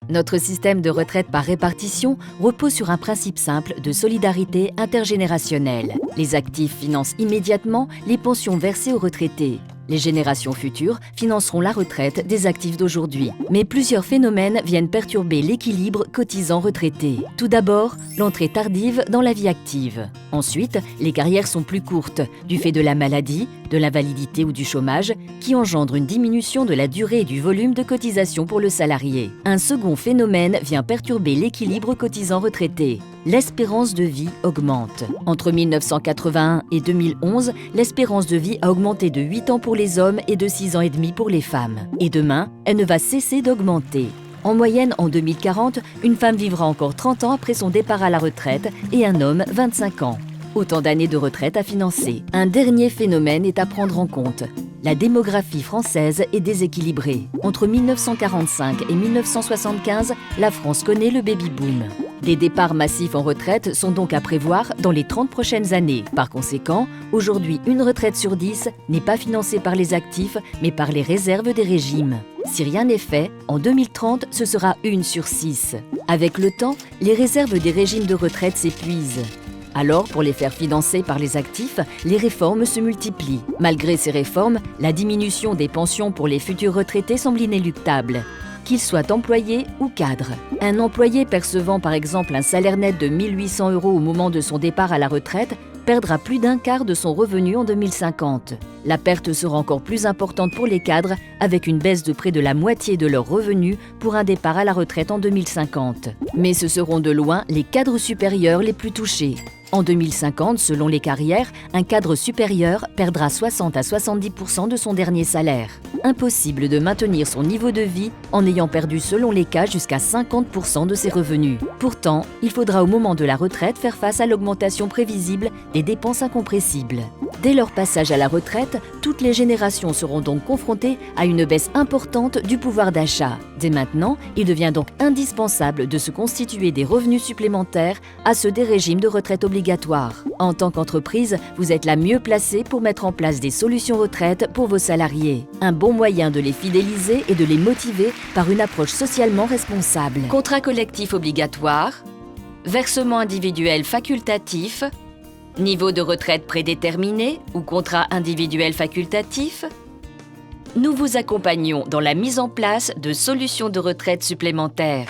Notre système de retraite par répartition repose sur un principe simple de solidarité intergénérationnelle. Les actifs financent immédiatement les pensions versées aux retraités. Les générations futures financeront la retraite des actifs d'aujourd'hui. Mais plusieurs phénomènes viennent perturber l'équilibre cotisant-retraité. Tout d'abord, l'entrée tardive dans la vie active. Ensuite, les carrières sont plus courtes, du fait de la maladie, de l'invalidité ou du chômage, qui engendre une diminution de la durée et du volume de cotisation pour le salarié. Un second phénomène vient perturber l'équilibre cotisant-retraité. L'espérance de vie augmente. Entre 1981 et 2011, l'espérance de vie a augmenté de 8 ans pour les hommes et de 6 ans et demi pour les femmes. Et demain, elle ne va cesser d'augmenter. En moyenne, en 2040, une femme vivra encore 30 ans après son départ à la retraite et un homme 25 ans. Autant d'années de retraite à financer. Un dernier phénomène est à prendre en compte. La démographie française est déséquilibrée. Entre 1945 et 1975, la France connaît le baby-boom. Des départs massifs en retraite sont donc à prévoir dans les 30 prochaines années. Par conséquent, aujourd'hui, une retraite sur 10 n'est pas financée par les actifs, mais par les réserves des régimes. Si rien n'est fait, en 2030, ce sera 1 sur 6. Avec le temps, les réserves des régimes de retraite s'épuisent. Alors, pour les faire financer par les actifs, les réformes se multiplient. Malgré ces réformes, la diminution des pensions pour les futurs retraités semble inéluctable, qu'ils soient employés ou cadres. Un employé percevant par exemple un salaire net de 1 800 € au moment de son départ à la retraite perdra plus d'un quart de son revenu en 2050. La perte sera encore plus importante pour les cadres, avec une baisse de près de la moitié de leurs revenus pour un départ à la retraite en 2050. Mais ce seront de loin les cadres supérieurs les plus touchés. En 2050, selon les carrières, un cadre supérieur perdra 60 à 70% de son dernier salaire. Impossible de maintenir son niveau de vie en ayant perdu selon les cas jusqu'à 50% de ses revenus. Pourtant, il faudra au moment de la retraite faire face à l'augmentation prévisible des dépenses incompressibles. Dès leur passage à la retraite, toutes les générations seront donc confrontées à une baisse importante du pouvoir d'achat. Dès maintenant, il devient donc indispensable de se constituer des revenus supplémentaires à ceux des régimes de retraite obligatoires. En tant qu'entreprise, vous êtes la mieux placée pour mettre en place des solutions retraite pour vos salariés. Un bon moyen de les fidéliser et de les motiver par une approche socialement responsable. Contrat collectif obligatoire, versement individuel facultatif, niveau de retraite prédéterminé ou contrat individuel facultatif. Nous vous accompagnons dans la mise en place de solutions de retraite supplémentaires.